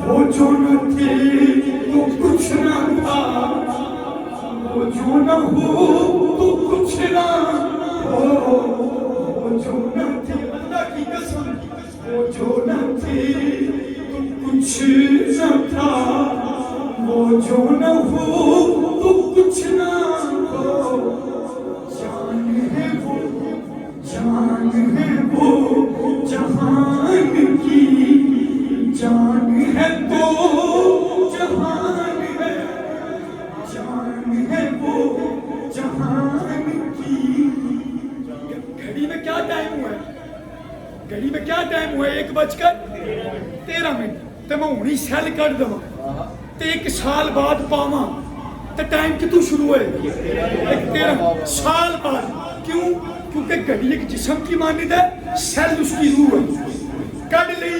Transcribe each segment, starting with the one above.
وہ جو نہ تھے تو کچھ نہ تھا، وہ جو نہ ہو تو کچھ نہ ہو، وہ جو نہ تھے اللہ کی قسم، وہ جو نہ تھے تو کچھ نہ تھا، وہ جو نہ ہو تو کچھ نہ ہو، جان ہے وہ، جان ہے وہ جہان کی، جان ہے تو جہان ہے، جان ہے وہ جہان کی۔ گھڑی میں کیا ٹائم ہوا ہے؟ گھڑی میں کیا ٹائم ہوا ہے؟ 1:13 تو میں ہونی سیل کر دوں تو 1 سال بعد پاواں تو ٹائم کتوں شروع ہوئے؟ 13 سال بعد۔ کیوں؟ کیونکہ گھڑی ایک جسم کی مانند ہے، سیل اس کی روح ہے، کٹ لی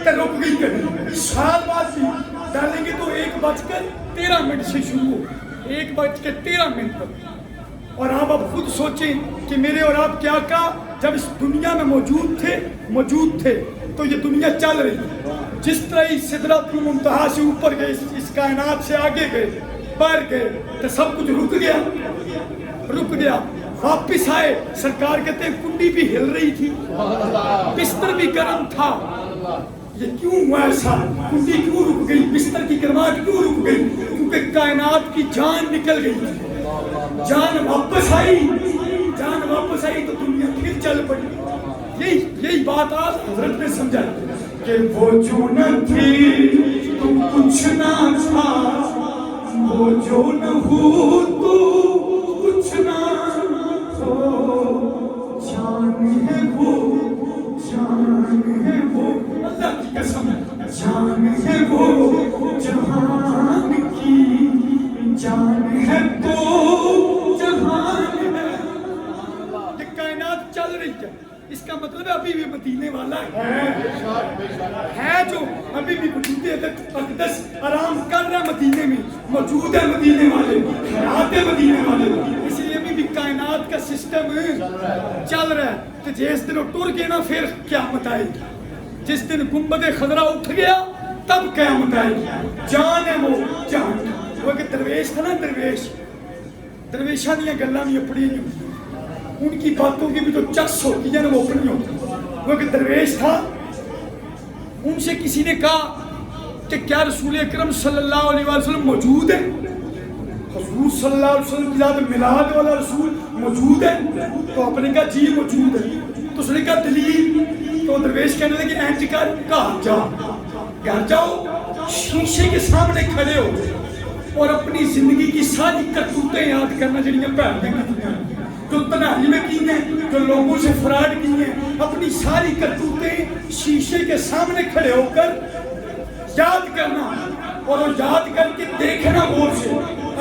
تو رک گئی گھڑی، سال بعد بھی ڈالیں گے تو 1:13 سے شروع ہو، 1:13 پر۔ اور آپ اب خود سوچیں کہ میرے اور آپ کیا کہا جب اس دنیا میں موجود تھے تو یہ دنیا چل رہی ہے، جس طرح سدرۃ المنتہا سے اوپر گئے، اس کائنات سے آگے گئے، باہر گئے تو سب کچھ رک گیا، واپس آئے، سرکار کہتے ہیں کنڈی بھی ہل رہی تھی، بستر بھی گرم تھا۔ یہ کیوں ہوا ایسا؟ کنڈی کیوں رک گئی؟ بستر کی گرماہٹ کیوں رک گئی؟ کیونکہ کائنات کی جان نکل گئی، جان واپس آئی تو دنیا پھر چل پڑی۔ یہی بات آج حضرت نے سمجھا کہ وہ جو نہ تھی تو کچھ نہ تھا، وہ جو نہ ہو تو کچھ نہ ہو، جان ہے وہ، جان ہے وہ اللہ کی قسم، جان ہے وہ جہان کی، جان ہے تو جہان ہے۔ یہ کائنات چل رہی ہے، اس کا مطلب ہے ابھی بھی مدینے والا ہے جو ابھی بھی وجود اقدس آرام کر رہا ہے، مدینے میں موجود ہے، مدینے والے حیات ہے، مدینے والے، اس لیے ابھی بھی کائنات کا سسٹم چل رہا ہے۔ تو جس دن وہ ٹر گئے نا پھر قیامت آئے گی، جس دن گنبد خضرا اٹھ گیا تب قیامت آئے گی۔ جان ہے وہ جان، وہ کہ درویش تھا نا، درویشاں دیا گلاں بھی اپنی نہیں ہوتی، ان کی باتوں کی بھی جو چس ہوتی ہے نا وہ اپنی ہوتی۔ وہ کہ درویش تھا، ان سے کسی نے کہا کہ کیا رسول اکرم صلی اللہ علیہ وسلم موجود ہے؟ حضور صلی اللہ علیہ وسلم کی ذات میلاد والا رسول موجود ہے؟ تو آپ نے کہا جی موجود ہے۔ تو اس نے کہا دلیل؟ تو درویش کہنے لگے اینج کر، گھر جاؤ، شیشے کے سامنے کھڑے ہو اور اپنی زندگی کی ساری کرتوتیں یاد کرنا جڑیاں بھڑیاں کیتیاں، جو تنہائی میں کی ہیں، جو لوگوں سے فراڈ کی ہیں، اپنی ساری کرتوتیں شیشے کے سامنے کھڑے ہو کر یاد کرنا، اور وہ یاد کر کے دیکھنا غور سے۔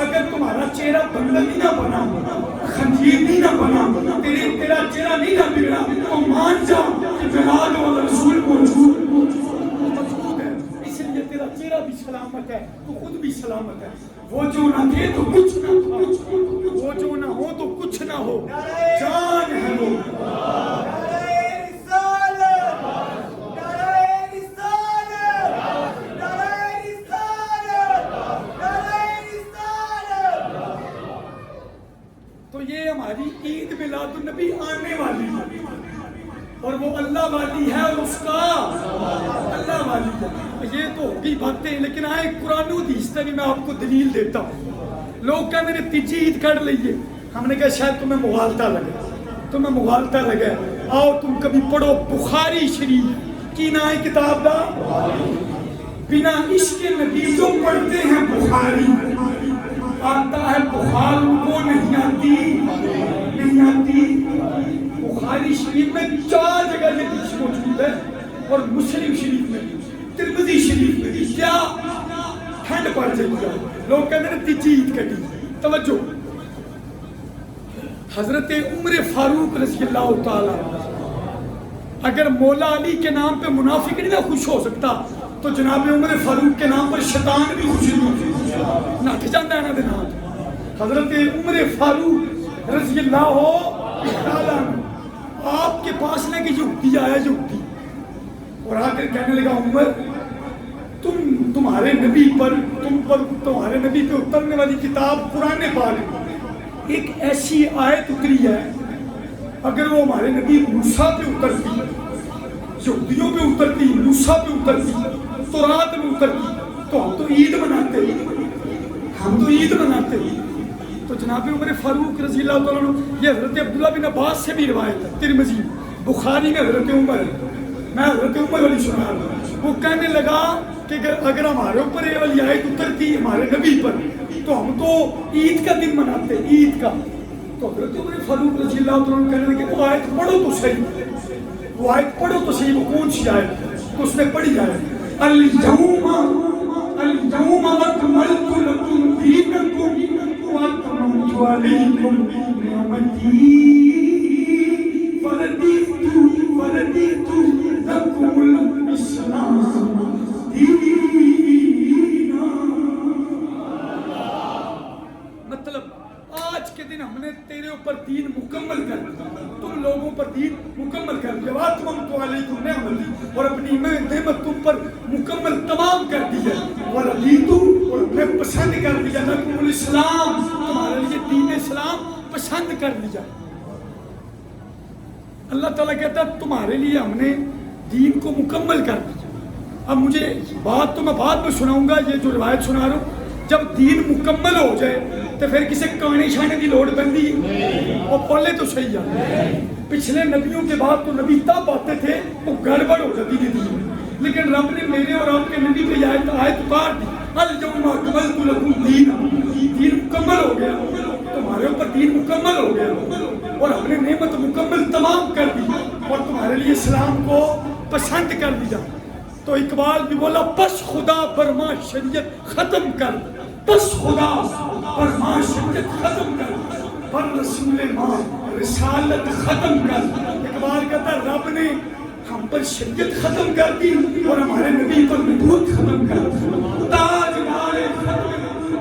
اگر تمہارا چہرہ بندر نہیں نہ بنا، خنزیر نہیں نہ بنا، تیرا چہرہ نہیں نہ بگڑا، تو مان جا کہ میلاد والا رسول موجود ہے، اس لیے تیرا چہرہ بھی سلامت ہے، تو خود بھی سلامت ہے۔ وہ جو نہ تھے تو کچھ نہ تھا، وہ جو نہ ہو تو کچھ نہ ہو، جان ہے وہ۔ تو یہ ہماری عید میلاد النبی آنے والی ہے، اور وہ اللہ والی ہے، اور اس کا اللہ والی ہے۔ یہ تو ہوگی باتیں، لیکن آئے قرآن و حدیث سے بھی میں آپ کو دلیل دیتا ہوں۔ لوگ کہتے ہیں تیجی عید کر لیے، ہم نے کہا شاید تمہیں مغالطہ لگے، آؤ تم کبھی پڑھو بخاری شریف کی نام کتاب دا، بنا عشق نبی جو پڑھتے ہیں بخاری، آتا ہے بخار ان کو نہیں آتی۔ بخاری شریف میں 4 جگہ یہ حدیث موجود ہے، اور مسلم شریف میں، ترمذی شریف میں۔ کیا ٹھنڈ پڑ جائے گا، لوگ کہتے ہیں تیجی عید کٹی۔ توجہ، حضرت عمر فاروق رضی اللہ تعالیٰ، اگر مولا علی کے نام پہ منافق نہیں نہ خوش ہو سکتا تو جناب عمر فاروق کے نام پر شیطان بھی خوش نہیں ہو نٹ جاتا ہے نا نام۔ حضرت عمر فاروق رضی اللہ تعالیٰ آپ کے پاس نہ کہ یہودی آیا، یہودی، اور آ کر کہنے لگا عمر تمہارے نبی پر تمہارے نبی پہ اترنے والی کتاب قرآن پاک ایک ایسی آیت اتری ہے، اگر وہ ہمارے نبی موسیٰ پہ اترتی، یہودیوں پہ اترتی، موسیٰ پہ اترتی، تورات میں اترتی، تو ہم تو عید مناتے، تو جناب عمر فاروق رضی اللہ تعالیٰ عنہ، یہ حضرت عبداللہ بن عباس سے بھی روایت ہے، ترمذی بخاری میں حضرت عمر، میں حضرت عمر والی سنا رہا ہوں، وہ کہنے لگا کہ اگر ہمارے اوپر یہ والی آیت اترتی ہمارے نبی پر تو ہم تو عید کا دن مناتے، عید کا. تو حضرت عمر فاروق رضی اللہ تعالیٰ عنہ کہنے لگے وہ آیت پڑھو تو صحیح، وہ آیت پڑھو تو صحیح، وہ کون سی آیت؟ تو اس نے پڑھی جائے اليوم اکملت لکم دینکم واتممت علیکم نعمتی وردیت لکم الاسلام دینا. مطلب آج کے دن ہم نے تیرے اوپر دین مکمل کر دیا، تم لوگوں پر دین مکمل کر دیا، واتممت علیکم نعمتی، اور اپنی نعمت تم پر مکمل تمام کر دی ہے، وردیت، اور میں پسند کر دیا لکم الاسلام، تمہارے لیے دین اسلام پسند کر دیا. اللہ تعالیٰ کہتا ہے تمہارے لیے ہم نے دین کو مکمل کر دیا. اب مجھے بات تو میں بعد میں سناؤں گا، یہ جو روایت سنا رہا ہوں، جب دین مکمل ہو جائے تو پھر کسی کہانی شانے کی لوڑ بندی، اور پڑھے تو صحیح ہے. پچھلے نبیوں کے بعد تو نبی تب آتے تھے وہ گڑبڑ ہو جاتی تھی دین، لیکن رب نے میرے اور آپ کے نبی پہ آیت اتار دی، اليوم اکملت لکم دین مکمل ہو گیا، تمہارے اوپر دین مکمل ہو گیا، اور ہم نے نعمت مکمل تمام کر دی، اور تمہارے لیے اسلام کو پسند کر دیا. تو اقبال بھی بولا بس خدا برما شریعت ختم کر، بس خدا برما شریعت ختم کر، پر رسول ماں رسالت ختم کر. اقبال کہتا ہے رب نے ہم پر شریعت ختم کر دی اور ہمارے نبی پر نبوت ختم کر دی. تاجدار ختم نبوت.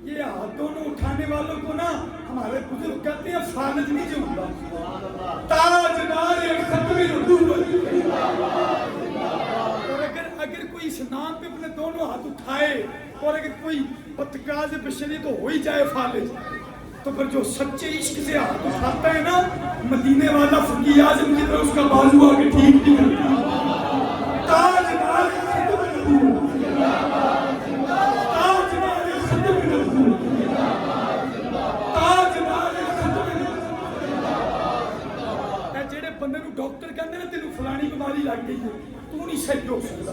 یہ ہاتھ دونوں اٹھانے والوں کو نا ہمارے بزرگ کہتے ہیں فالج نہیں جو ہوگا، تاجدار ختم نبوت. اور اگر کوئی اس نام پہ اپنے دونوں ہاتھ اٹھائے اور اگر کوئی بتقاض بشری تو ہو ہی جائے فالج، تو پھر جو سچے عشق سے ہاتھ اٹھاتا ہے نا، مدینے والا فقیہ اعظم کی طرح اس کا بازو آگے ٹھیک نہیں کرتا. تاجدار ختم نبوت، تاجدار ختم نبوت، تاجدار ختم نبوت. اے جڑے بندے نو ڈاکٹر کہندے نے تینوں فلانی بیماری لگ گئی ہے، تو نہیں صحیح ہو سکتا،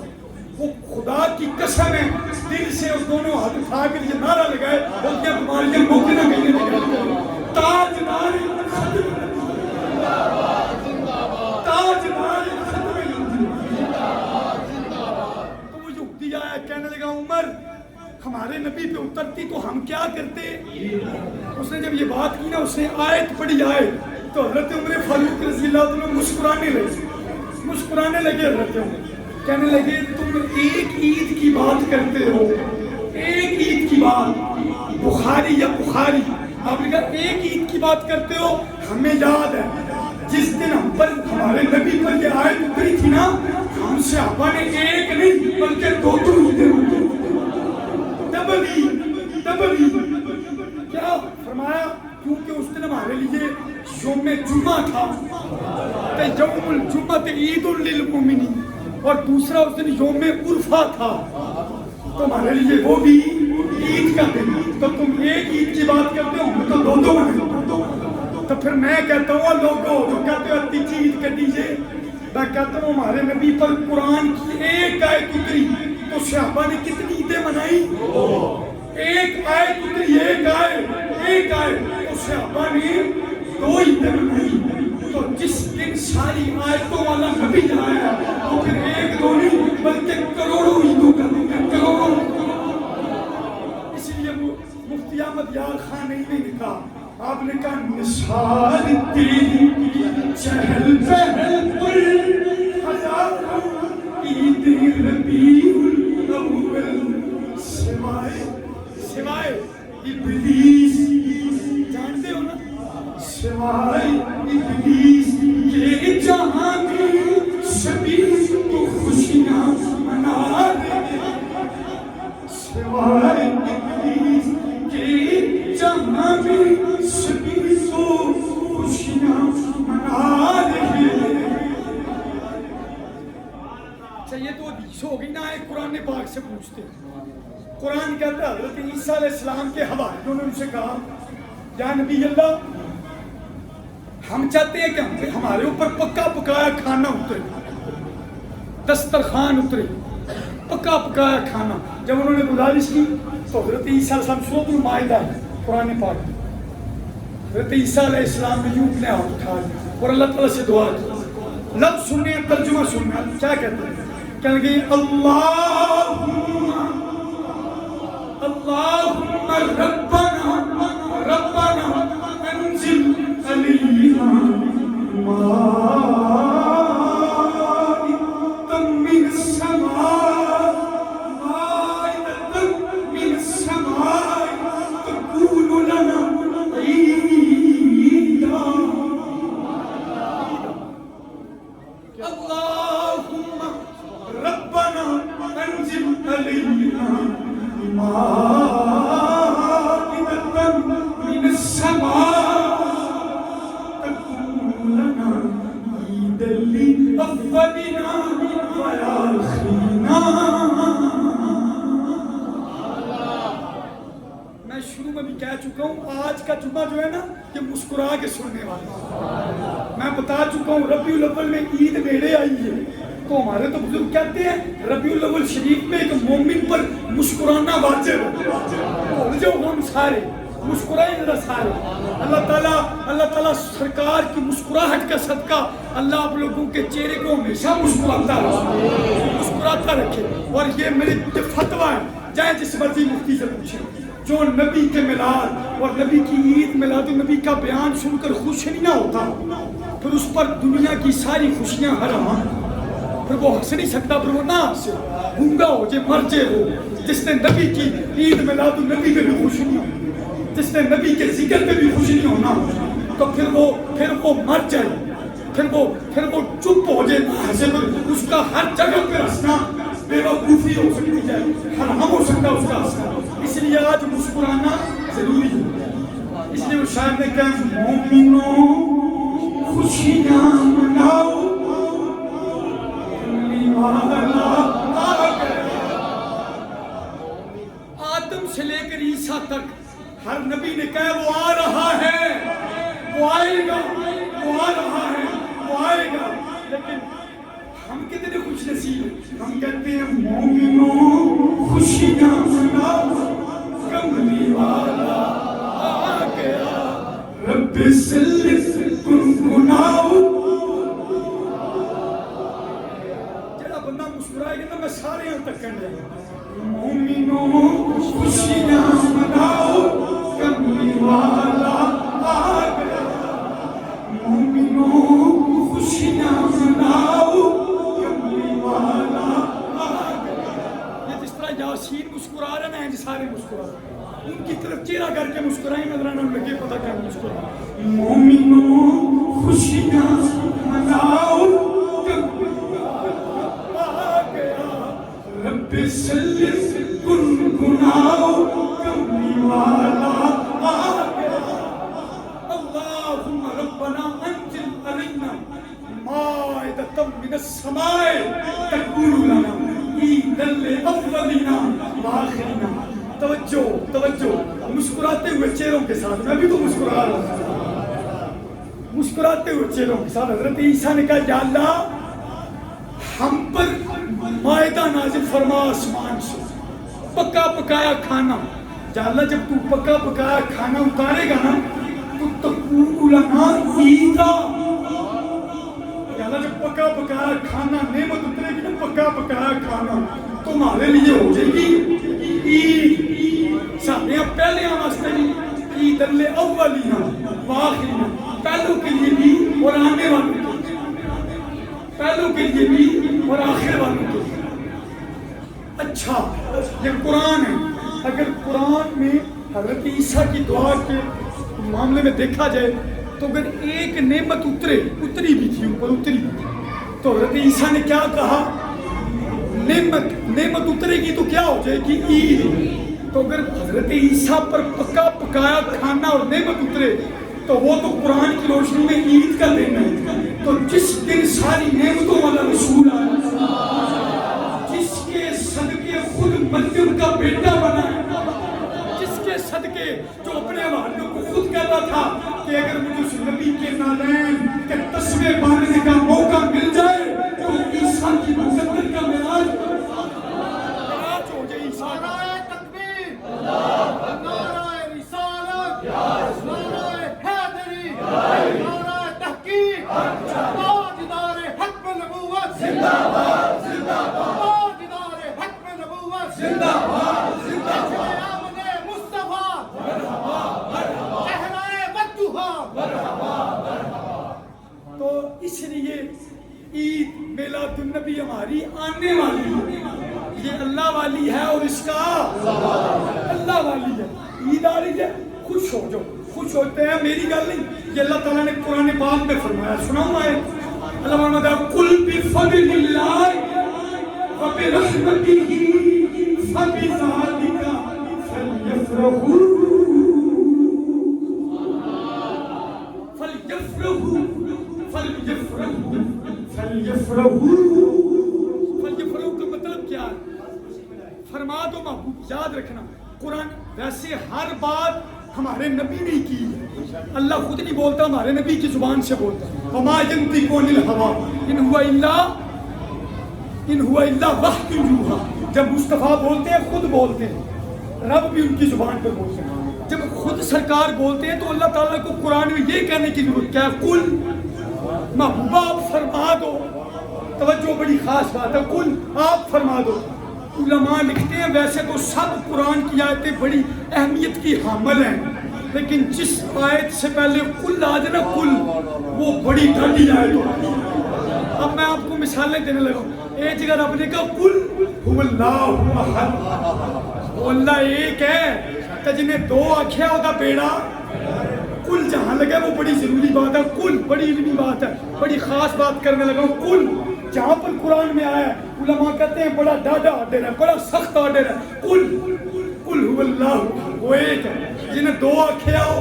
وہ خدا کی قسم ہے دل سے اس دونوں ہاتھ اٹھا کے یہ نعرہ لگائے اور کیا بیماریاں موقع نہ کہنے لگے. تاجدار ختم نبوت، تاجدار ختم نبوت. تو وہ یہودی آیا کہنے لگا عمر ہمارے نبی پہ اترتی تو ہم کیا کرتے. اس نے جب یہ بات کی نا، اس نے آیت پڑھی آیت، تو حضرت عمر فاروق رضی اللہ عنہ مسکرانے لگے. حضرت عمر کہنے لگے تم ایک عید کی بات کرتے ہو، ایک عید کی بات، بخاری یا بخاری، آپ نے کہا ایک عید کی بات کرتے ہو. ہمیں یاد ہے جس دن ہم پر ہمارے نبی پر یہ آیت اتری تھی نا، ہم صحابہ نے ایک نہیں بلکہ دو عیدیں ہوئی، ڈبل عید. کیا فرمایا؟ کیونکہ اس دن ہمارے لیے یوم جمعہ تھا، کہ یوم الجمعہ عید للمؤمنین، اور دوسرا اس دن یوم عرفہ تھا، تو ہمارے لیے وہ بھی عید کا دن. تو تم ایک عید کی بات کرتے ہو، ہم تو دو مناتے. تو پھر میں کہتا ہوں لوگوں جو کہتے ہو تیسری عید کر دیجیے، میں کہتا ہوں ہمارے نبی پر قرآن کی ایک آیت اتری تو صحابہ نے کتنی عیدیں منائی؟ ایک آیت اتری، ایک آیت تو صحابہ نے دو عیدیں منائی. تو جس دن ساری آیتوں والا نبی آیا تو پھر ایک دو نہیں بلکہ کروڑوں عیدوں کا دن ہے، کروڑوں. اس لیے مفتی احمد یار خان نے لکھا، آپ نے کہا نثار تیری چہل پہل پر ہزاروں عید ربیع الاول سوائے ابلیس. جانتے ہو نا، سوائے ابلیس بحث ہو گئی نا ہے قرآن پاک سے پوچھتے ہیں. قرآن کہتا ہے حضرت عیسیٰ علیہ السلام کے حوالے انہوں نے ان سے کہا یا نبی اللہ ہم چاہتے ہیں کہ ہمارے اوپر پکا پکایا کھانا اترے, دسترخوان اترے, پکا پکایا کھانا. جب انہوں نے گزارش کی تو حضرت عیسیٰ علیہ السلام سورۃ المائدہ ہے قرآن پاک, حضرت عیسیٰ علیہ السلام نے یوں اپنے ہاتھ اٹھا لیا اور اللہ تعالیٰ سے دعا کی. لفظ سننے ترجمہ سننا کیا کہتے ہیں, کہیں گے اللہم ربنا ربنا انزل علینا مائدۃ من السماء مائدۃ من السماء تکون لنا عیدا. اللہم ربنا انزل علینا مائدۃ من السماء تکون لنا عیدا لأولنا وآخرنا. میں شروع میں بھی کہہ چکا ہوں آج کا جمعہ جو ہے نا یہ مسکرا کے سننے والا. میں بتا چکا ہوں ربیع الاول میں عید نیڑے آئی ہے تو ہمارے تو بزرگ کہتے ہیں ربیع الاول شریف میں ایک مومن پر مسکرانا واجب ہے. جو ہم سارے مسکرائیں ذرا سارے. اللہ تعالیٰ سرکار کی مسکراہٹ کا صدقہ اللہ آپ لوگوں کے چہرے کو ہمیشہ مسکراتا رکھے. اور یہ میری فتویٰ ہے, چاہے جس مرضی مفتی سے پوچھیں, جو نبی کے میلاد اور نبی کی عید میلاد النبی کا بیان سن کر خوش نہیں نہ ہوتا پھر اس پر دنیا کی ساری خوشیاں حرام, پھر وہ ہنس نہیں سکتا, پھر وہ نہ ہنسے, گونگا ہو جائے, مر جائے. ہو جس نے نبی کی عید میلاد النبی پہ بھی خوش نہیں ہونا, جس نے نبی کے ذکر پہ بھی خوش نہیں ہونا, تو پھر وہ مر جائے, پھر وہ چپ ہو جائے, ہنسے. اس کا ہر جگہ پہ ہنسنا بے وقوفی ہو سکتی ہے, حرام ہو سکتا ہے اس کا ہنسنا. اس لیے آج مسکرانا ضروری ہے. اس لیے وہ شاعر نے کہا مومنوں خوشیاں مناؤ آدم سے لے کر عیسیٰ تک ہر نبی نے کہا وہ آ رہا ہے, وہ آئے گا, وہ آ رہا ہے, وہ آئے گا. لیکن ہم کتنے خوش نصیب ہیں, ہم کہتے ہیں مومنوں خوشیاں مناؤ کملی والا آ گیا, رب صلی گنگناؤ. جڑا بندہ مسکرائے گا نا میں سارے یہاں تک کہنے لگا مومنوں خوشیاں مناؤ کملی والا آ گیا, مومنوں خوشیاں مناؤ کملی والا آ گیا. یہ جس طرح یاسین مسکرا رہے ہیں سارے مسکرا رہے ہیں, ان کی طرف چہرہ کر کے مسکرائیں نظر نہ لگے پتہ کیا مسکرا. مومنوں خوشیاں مناؤ آ گیا, رب صلی گنگناؤ کملی والا آ گیا. اللہم ربنا انزل علینا مائدۃ من السماء تکون لنا عیدا لأولنا وآخرنا. توجہ مسکراتے ہوئے چہروں کے ساتھ, میں بھی تو مسکرا رہا ہوں, مسکراتے ہوئے چہروں کے ساتھ حضرت عیسیٰ نے کہا یا اللہ ہم پر مائدہ نازل فرما آسمان سے, پکا پکایا کھانا. یا اللہ جب تو پکا پکایا کھانا اتارے گا نا تو تکون لنا عیدا. یا اللہ جب پکا پکایا کھانا نعمت اترے گی نا, پکا پکایا کھانا تمہارے لیے ہو جائے گی عید. سامنے اب پہلے واسطے بھی عید الاولینا وآخرنا, پہلوں کے لیے بھی اور آنے والوں کے لیے, پہلوں کے لیے بھی اور آخر والوں کے لیے. اچھا یہ قرآن ہے. اگر قرآن میں حضرت عیسیٰ کی دعا کے معاملے میں دیکھا جائے تو اگر ایک نعمت اتری بھی تھی اوپر اتری بھی تھی تو حضرت عیسیٰ نے کیا کہا, نعمت اترے گی تو کیا ہو جائے گی عید. تو اگر حضرت عیسیٰ پر پکا پکایا کھانا اور نعمت اترے تو وہ تو قرآن کی روشنی میں عید کا دن ہے. تو جس دن ساری نعمتوں والا رسول آیا, جس ہوا تھا کہ اگر مجھے اس نبی کے نالین کے تسبیح باندھنے کا موقع مل جائے تو عیسیٰ کی مقدر کا معراج ہو جائے. عیسیٰ نعرہ تکبیر، نعرہ رسالت، نعرہ حیدری، نعرہ تحقیق، تاجدار حق نبوت زندہ باد، تاجدار حق نبوت زندہ باد، پیام مصطفیٰ صحرائے والضحیٰ. تو اس لیے عید میلاد النبی ہماری آنے والی ہے، یہ اللہ والی ہے اور اس کا اللہ والی ہے. عید آ رہی ہے، خوش ہو جاؤ. خوش ہوتے ہیں میری گل نہیں، یہ اللہ تعالیٰ نے قرآن پاک میں فرمایا. سناؤں میں اللہ فرماتا ہے قل بفضل اللہ وبرحمتہ فبذلک فلیفرحوا فلیفرحوا کا مطلب کیا ہے؟ فرما دو محبوب. یاد رکھنا قرآن ویسے ہر بات ہمارے نبی نے کی ہے، اللہ خود نہیں بولتا، ہمارے نبی کی زبان سے بولتا ہے. وما ينطق عن الهوى ان هو الا وحی یوحی. جب مصطفیٰ بولتے ہیں خود بولتے ہیں، رب بھی ان کی زبان پر بولتے ہیں. جب خود سرکار بولتے ہیں تو اللہ تعالیٰ کو قرآن میں یہ کہنے کی ضرورت کیا ہے؟ قل محبوبہ آپ فرما دو. توجہ بڑی خاص بات ہے، قل آپ فرما دو. علماء لکھتے ہیں ویسے تو سب قرآن کی آیتیں بڑی اہمیت کی حامل ہیں، لیکن جس آیت سے پہلے قل آ جائے نا، قل، وہ بڑی ڈھنڈی آیت ہوتی ہے. اب میں آپ کو مثالیں دینے لگا ہوں. ایک جگہ رب نے کہا قل هو اللہ احد، وہ اللہ ایک ہے. کہ جنہیں دو آنکھیں ہوتا بیڑا. قل جہاں لگے وہ بڑی ضروری بات ہے، قل بڑی علمی بات ہے، بڑی خاص بات کرنے لگا ہوں. قل جہاں پر قرآن میں آیا ہے علماء کہتے ہیں بڑا ڈاڈا آرڈر ہے، بڑا سخت آرڈر ہے. قل قل هو اللہ، وہ ایک ہے جنہیں دو آنکھیں ہو.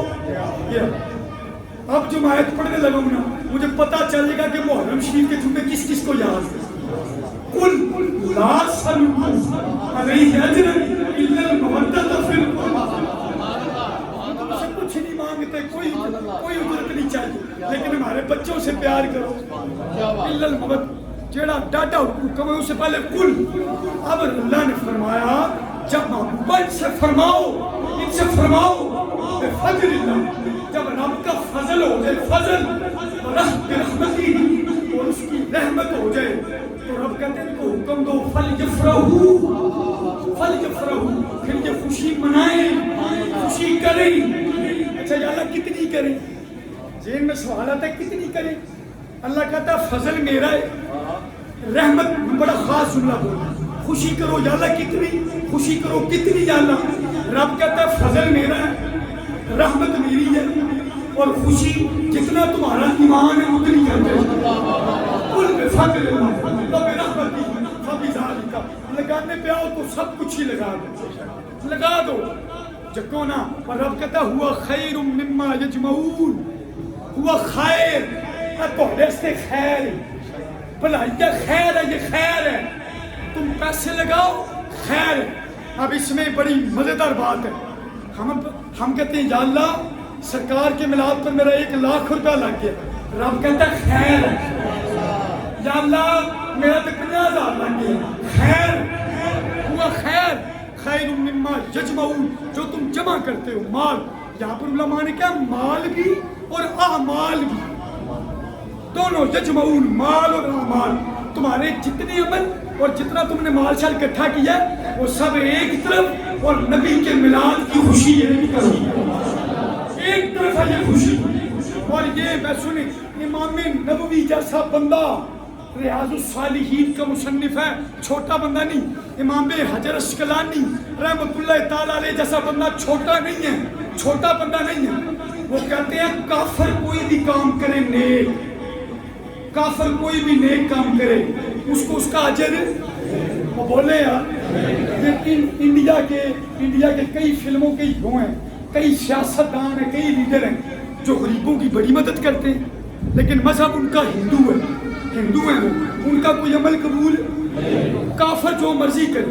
اب جو میں آیت پڑھنے لگا ہوں نا، مجھے پتا چلے گا کہ محرم شریف کے جمعے کس کس کو یاد ہے. قل لا اسألکم علیہ اجرا الا المودۃ فی القربى. سے کچھ نہیں مانگتے، کوئی اجرت نہیں چاہیے، لیکن ہمارے بچوں سے پیار کرو. الا المودۃ، جیڑا ڈاٹا حکم ہے اس سے پہلے قل. اب اللہ نے فرمایا جب محبوبہ ان سے فرماؤ بفضل اللہ، جب رب کا فضل ہو جائے، فضل برحمتی، اور اس کی رحمت ہو جائے، تو رب کہتے ہیں ان کو حکم دو فلیفرحوا، پھر یہ خوشی منائیں، خوشی کریں. اچھا یا اللہ کتنی کریں؟ ذہن میں سوال آتا ہے کتنی کریں؟ اللہ کہتا ہے فضل میرا ہے، رحمت بڑا خاص جملہ بولا. خوشی کرو یا اللہ کتنی، خوشی کرو کتنی یا اللہ. رب کہتا ہے فضل میرا ہے، رحمت میری ہے، اور خوشی جتنا تمہارا ایمان ہے اتنی کرتے ہیں. قل بفضل اللہ وبرحمتہ فبذلک. لگانے پہ آؤ تو سب کچھ ہی لگا دو جکو نا. اور رب کہتا ہے ہوا خیر مما یجمعون، ہوا خیر تھوڑے سے خیر بھلائی ہے، خیر ہے، یہ خیر ہے. تم پیسے لگاؤ خیر ہے. اب اس میں بڑی مزیدار بات ہے. ہم کہتے ہیں یا اللہ سرکار کے میلاد پر میرا 1,00,000 روپیہ لگ گیا. رب کہتا ہے خیر ہے. یا اللہ میرا تو 50,000 لگ گیا، خیر ہوا خیر. خیر مما یجمعون، جو تم جمع کرتے ہو مال. یہاں پر علماء نے کہا مال بھی اور اعمال بھی، دونوں. یجمعون مال اور اعمال، تمہارے جتنے عمل اور جتنا تم نے مال شال اکٹھا کیا وہ سب ایک طرف، اور نبی کے میلاد کی خوشی ایک طرف ہے یہ خوشی. اور یہ میں سنیں امام نبوی جیسا بندہ ریاض الصالحین کا مصنف ہے، چھوٹا بندہ نہیں. امام حجر اسقلانی رحمۃ اللہ تعالی علیہ جیسا بندہ چھوٹا نہیں ہے، چھوٹا بندہ نہیں ہے. وہ کہتے ہیں کافر کوئی بھی کام کرے نیک، کافر کوئی بھی نیک کام کرے اس کو اس کا اجر. وہ بولے یار انڈیا کے کئی فلموں کے ہیرو ہیں، کئی سیاستدان ہیں، کئی لیڈر ہیں جو غریبوں کی بڑی مدد کرتے ہیں، لیکن مذہب ان کا ہندو ہے وہ، ان کا کوئی عمل قبول. کافر جو مرضی کرے،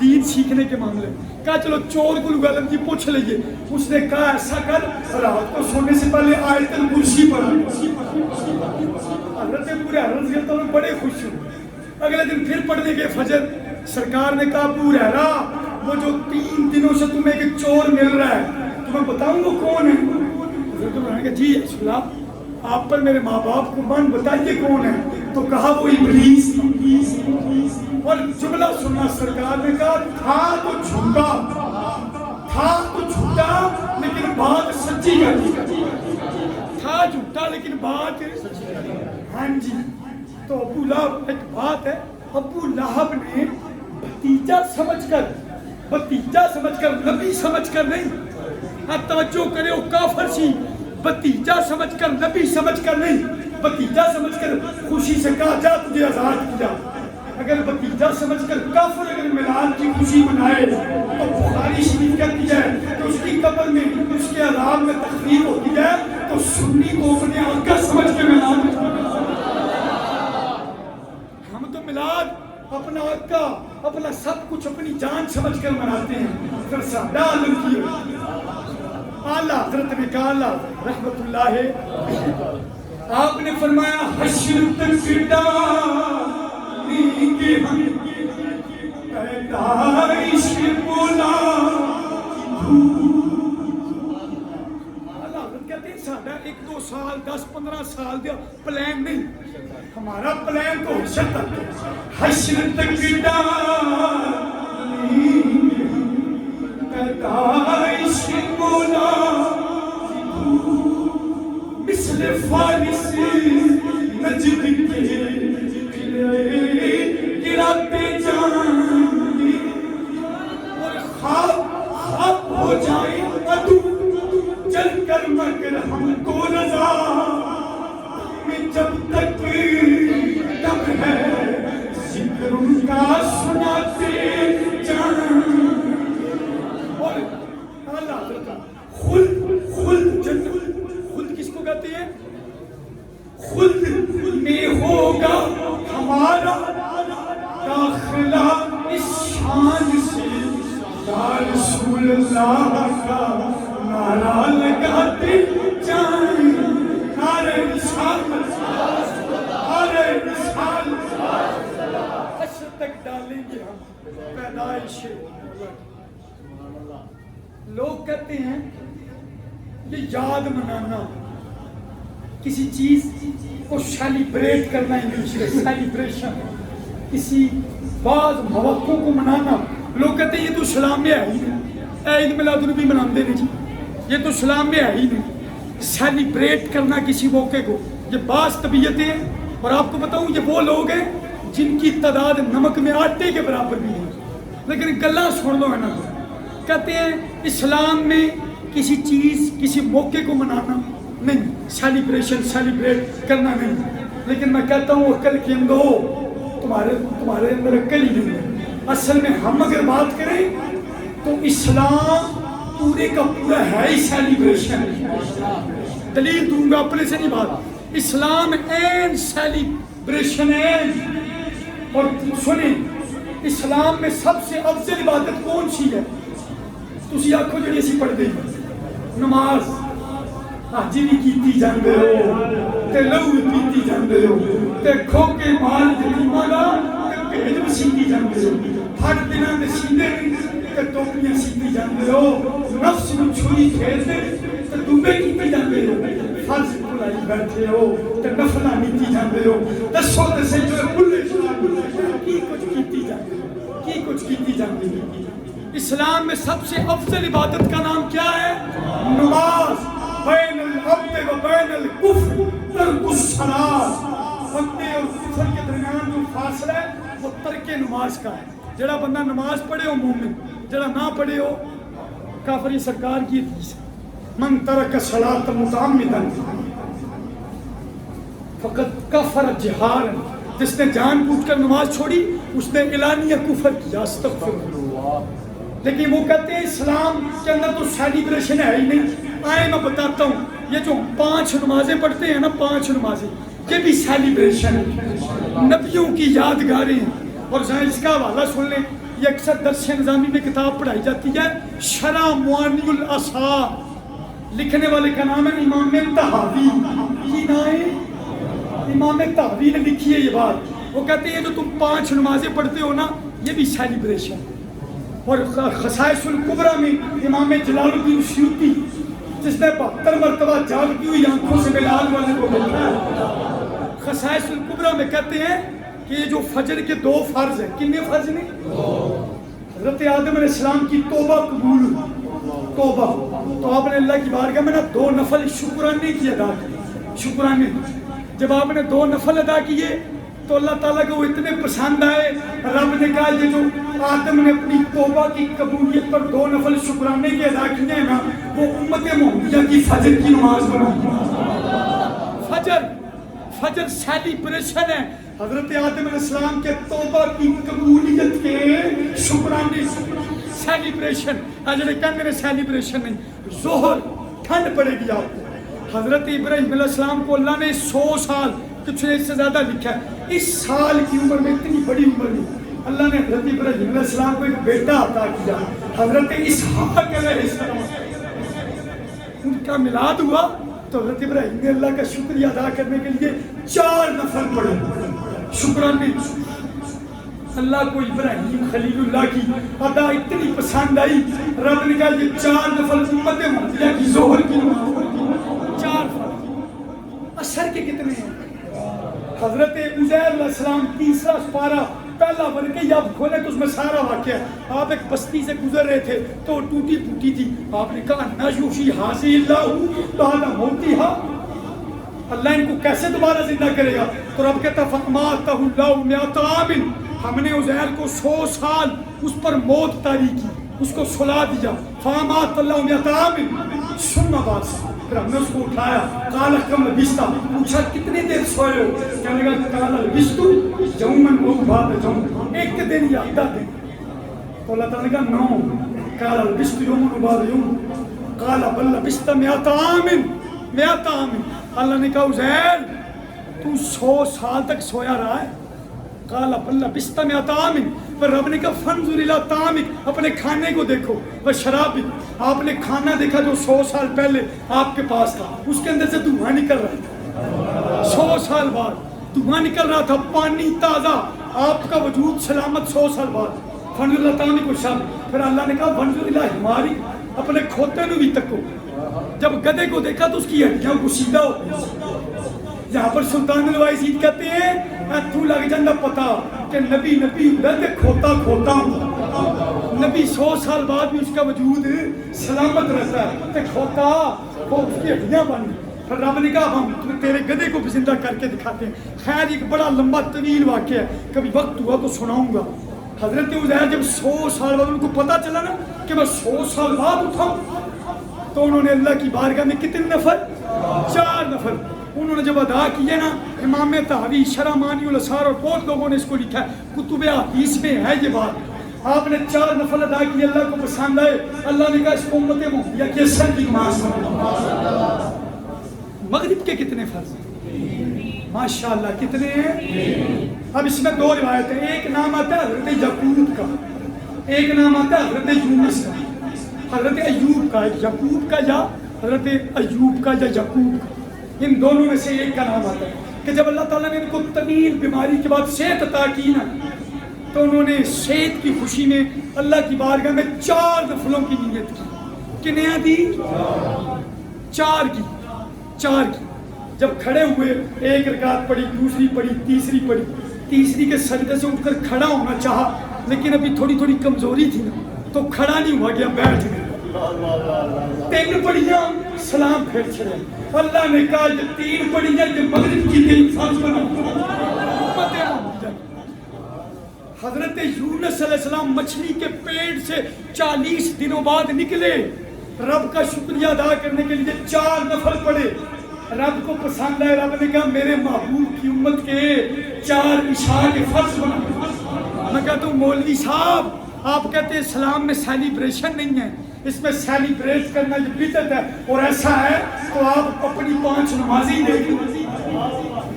دین سیکھنے کے معاملے میں کہا چلو چور کو عالم جی پوچھ لیجیے. اس نے کہا ایسا کر رات کو سونے سے پہلے آیت الکرسی پڑھ. حضرت ابو ہریرہ رضی اللہ عنہ بڑے خوش ہوئے. اگلے دن پھر پڑھنے کے فجر. سرکار نے کہا ابو ہریرہ وہ جو 3 دنوں سے تمہیں ایک چور مل رہا ہے تمہیں بتاؤں وہ کون ہے؟ حضرت ابو ہریرہ نے کہا جی رسول اللہ آپ پر میرے ماں باپ قربان بتائیے کون ہے. تو کہا وہ ابلیس. اور جملہ سنا سرکار نے کہا تھا تو جھوٹا لیکن بات سچی کرتی. تھا جھوٹا لیکن بات ہاں جی. تو ابو لہب ایک بات ہے ابو لہب نے بھتیجا سمجھ کر نبی سمجھ کر نہیں توجہ کرے وہ کافر سی. بھتیجا سمجھ کر نبی سمجھ کر نہیں بھتیجا سمجھ کر خوشی سے کہا جا تجھے آزاد کیا. اگر بھتیجا سمجھ کر کافر اگر میلاد کی خوشی منائے تو بخاری شریف کہتی ہے کہ اس کی قبر میں اس کے عذاب میں تخفیف ہوتی ہے تو سنی کو اپنے آقا سمجھ کے میلاد میں. ہم تو میلاد اپنا آقا اپنا سب کچھ اپنی جان سمجھ کر مناتے ہیں. پھر سادہ عالم کی اعلیٰ حضرت نے کہا اللہ رحمت اللہ آپ نے فرمایا حشر تک ڈالیں ہم پیدائش مولا. اللہ حضرت کہتے ہیں سادہ 1-2 سال 10-15 سال دیا پلان نہیں. ہمارا پلان تو حشر تک ڈالیں پیدائش مولا مثل فارس نجد کے گراتے جان اور خواب ہو جائیں عدو چل کر مگر ہم کو رضا میں جب تک دم ہے ذکر ان کا سناتے جان. خلد کس کو کہتے ہیں؟ خلد میں ہوگا ہمارا داخلہ اس شان سے یا رسول اللہ کا نعرہ لگاتے جائیں. نعرہ رسالت نعرہ رسالت حشر تک ڈالیں گے ہم پیدائش. لوگ کہتے ہیں یہ یاد منانا کسی چیز کو سیلیبریٹ کرنا انگلش میں سیلیبریشن کسی بعض موقعوں کو منانا. لوگ کہتے ہیں یہ تو اسلام میں ہے ہی نہیں. عید میلاد النبی مناتے نہیں جی یہ تو اسلام میں ہے ہی نہیں. سیلیبریٹ کرنا کسی موقع کو یہ بعض طبیعتیں ہیں. اور آپ کو بتاؤں یہ وہ لوگ ہیں جن کی تعداد نمک میں آٹے کے برابر بھی ہے لیکن گلا سن لو ہے نا. کہتے ہیں اسلام میں کسی چیز کسی موقع کو منانا نہیں سیلیبریٹ کرنا نہیں. لیکن میں کہتا ہوں عقل کے اندر تمہارے اندر عقل ہی نہیں ہے. اصل میں ہم اگر بات کریں تو اسلام پورے کا پورا ہے ہی سیلیبریشن. دلیل دوں گا اپنے سے نہیں بات. اسلام این سیلیبریشن ہے. اور سنیں اسلام میں سب سے افضل عبادت کون سی ہے؟ تسی آکھو جڑی اسی پڑھ دیں نماز. حاجی بھی کیتی جاندے ہو تے لہو بھی پیتی جاندے ہو تے کھو کے مال یتیماں دا تے بھیج بھی سیتی جاندے ہو. ہر دناں دے سیندے تے ٹوپیاں سیتی جاندے ہو. نفس نوں چھری کھیلدے تے دوبے کیتے جاندے ہو. فرض بھلائی بیٹھے ہو تے نفلاں نیتی جاندے ہو. دسو تے صحیح جو بھلے کی کچھ کیتی جاندے ہو کی کچھ کیتی جاندے ہو. اسلام میں سب سے افضل عبادت کا نام کیا ہے؟ نماز. بین العبد و بین الکفر ترک الصلاۃ. بندے اور کفر کے درمیان جو فاصلہ ہے وہ ترک نماز کا ہے. جڑا بندہ نماز پڑھے ہو مومن جڑا نہ پڑھے ہو کافر. سرکار کی حدیث من ترک الصلاۃ متعمدا فقد کفر جہارا. جس نے جان بوجھ کر نماز چھوڑی اس نے اعلانیہ کفر کیا. استغفر اللہ. لیکن وہ کہتے ہیں اسلام کے اندر تو سیلیبریشن ہے ہی نہیں. آئے میں بتاتا ہوں یہ جو 5 نمازیں پڑھتے ہیں نا 5 نمازیں یہ بھی سیلیبریشن ہے. نبیوں کی یادگاریں ہیں. اور اس کا حوالہ سن لیں یہ اکثر درس نظامی میں کتاب پڑھائی جاتی ہے، شرح معانی الاثار، لکھنے والے کا نام ہے امام طحاوی. کی نام ہے؟ امام طحاوی نے لکھی ہے یہ بات. وہ کہتے ہیں جو تم 5 نمازیں پڑھتے ہو نا، یہ بھی سیلیبریشن. اور خصائص الکبریٰ میں امام جلال الدین سیوطی، جس نے 72 مرتبہ جاگتی ہوئی آنکھوں سے بلال والے کو دیکھا ہے، خصائص الکبریٰ میں کہتے ہیں کہ یہ جو فجر کے 2 فرض ہیں. کتنے فرض نہیں؟ حضرت آدم علیہ السلام کی توبہ قبول ہوئی. توبہ تو آپ نے اللہ کی بارگاہ میں نا 2 نفل شکرانے کی ادا کی. شکرانے جب آپ نے 2 نفل ادا کیے تو اللہ تعالیٰ کو وہ اتنے پسند آئے. رب نے کہا یہ جو آدم نے اپنی توبہ کی قبولیت پر 2 نفل شکرانے کے ادا کیے ہیں نا، وہ امت محمدیہ کی فجر کی نماز بنا. فجر سیلیبریشن ہے حضرت آدم علیہ السلام کے توبہ کی قبولیت کے شکرانے. سیلیبریشن اجر کہنے میں سیلیبریشن نہیں. ظہر ٹھنڈ پڑے گی آپ کو. حضرت ابراہیم علیہ السلام کو اللہ نے 100 سال کچھ اس سے زیادہ لکھا ہے. اس سال کی عمر میں اتنی بڑی عمر میں اللہ نے حضرت ابراہیم علیہ السلام کو ایک بیٹا عطا کیا، حضرت اسحاق علیہ السلام. ان کا میلاد ہوا تو حضرت ابراہیم نے اللہ کا شکریہ ادا کرنے کے لیے 4 نفل پڑھے شکرانے. اللہ کو ابراہیم خلیل اللہ کی ادا اتنی پسند آئی، رب نے کہا یہ 4 نفل امت محمدیہ کی ظہر کی نماز. 4 فرض. عصر کے کتنے ہیں؟ حضرت عزیر علیہ السلام 3 پارہ پہلا ورقہ آپ کھولے تو اس میں سارا واقعہ ہے. آپ ایک بستی سے گزر رہے تھے تو ٹوٹی پھوٹی تھی. آپ نے کہا نشوشی حاصل اللہ بعد موتہا، اللہ ان کو کیسے دوبارہ زندہ کرے گا؟ تو رب کہتا فَأَمَاتَهُ اللَّهُ مِائَةَ عَامٍ، ہم نے عزیر کو 100 سال اس پر موت طاری کی، اس کو سلا دیا. فَأَمَاتَ اللَّهُ مِائَةَ عَامٍ ثُمَّ بَعَثَ، پھر ہم نے اس کو اٹھایا. قال کم لبثت، پوچھا کتنی دیر سوئے ہو؟ کہنے لگا قال لبثت یوما او بعض یوم، 1 دن یا آدھا دن. تو اللہ تعالیٰ نے کہا نو. قال لبثت یوما او بعض یوم، قال بل لبثت 100 عام. 100 عام. اللہ نے کہا عزیر تو 100 سال تک سویا رہا ہے. قال بل لبثت 100 عام. پر رب نے کہا فانظر الی طعامک، اپنے کھانے کو دیکھو، وشرابک، آپ نے کھانا دیکھا جو 100 سال پہلے آپ کے پاس تھا، اس کے اندر سے دھواں نکل رہا تھا. 100 سال بعد دھواں نکل رہا تھا، پانی تازہ، آپ کا وجود سلامت. 100 سال بعد فانظر الی طعامک وشرابک. پھر اللہ نے کہا فانظر الی حمارک، اپنے کھوتے کو بھی تکو. جب گدھے کو دیکھا تو اس کی ہڈیاں کشیدہ ہو گئی. یہاں پر سلطان الوائزید کہتے ہیں تو لگ جاندہ پتا کہ نبی ہوتا ہے کھوتا ہوں. نبی 100 سال بعد بھی اس کا وجود سلامت رہتا ہے کہ کھوتا وہ اس کی ہڈیاں بنی. پھر رب نے کہا ہم تیرے گدھے کو بھی زندہ کر کے دکھاتے ہیں. خیر ایک بڑا لمبا طویل واقعہ ہے، کبھی وقت ہوا تو سناؤں گا. حضرت عزیر جب 100 سال بعد ان کو پتا چلا نا کہ میں 100 سال بعد اٹھا، تو انہوں نے اللہ کی بارگاہ میں کتنے نفل؟ 4 نفل انہوں نے جب ادا کیے نا. امام طحاوی شرح معانی الاثار اور بہت لوگوں نے اس کو لکھا ہے، کتب حدیث میں ہے یہ بات. آپ نے 4 نفل ادا کیے، اللہ کو پسند آئے. اللہ نے کہا اس کو امت محمدیہ کی عصر کی نماز بنا. مغرب کے کتنے فرض ہیں؟ ماشاءاللہ کتنے ہیں؟ اب اس میں 2 روایتیں. ایک نام آتا ہے حضرت یعقوب کا، ایک نام آتا ہے حضرت یونس کا. حضرت ایوب کا، یعقوب کا یا حضرت ایوب کا یا یعقوب کا، ان دونوں میں سے ایک کا نام آتا ہے کہ جب اللہ تعالیٰ نے ان کو طویل بیماری کے بعد صحت عطا کی نا، تو انہوں نے صحت کی خوشی میں اللہ کی بارگاہ میں 4 نفلوں کی نیت کی. کنیا دی؟ 4 کی. جب کھڑے ہوئے 1 رکعت پڑھی، دوسری پڑھی، تیسری پڑھی. تیسری کے سجدے سے اٹھ کر کھڑا ہونا چاہا لیکن ابھی تھوڑی کمزوری تھی نا تو کھڑا نہیں ہوا گیا، بیٹھ گیا. 3 پڑھیاں سلام پھیر چھڑے. اللہ نے کہا یہ 3 پڑھیاں یہ مغرب کی 3 فرض بنا. حضرت یونس علیہ السلام مچھلی کے پیٹ سے 40 دنوں بعد نکلے. رب کا شکریہ ادا کرنے کے لیے 4 نفل پڑھے. رب کو پسند ہے. رب نے کہا میرے محبوب کی امت کے 4 عشاء کے فرض بنا. میں کہتا ہوں مولوی صاحب آپ کہتے ہیں اسلام میں سیلیبریشن نہیں ہے، اس میں سیلیبریٹ کرنا یہ بدعت ہے، اور ایسا ہے تو آپ اپنی 5 نمازی دیکھیں.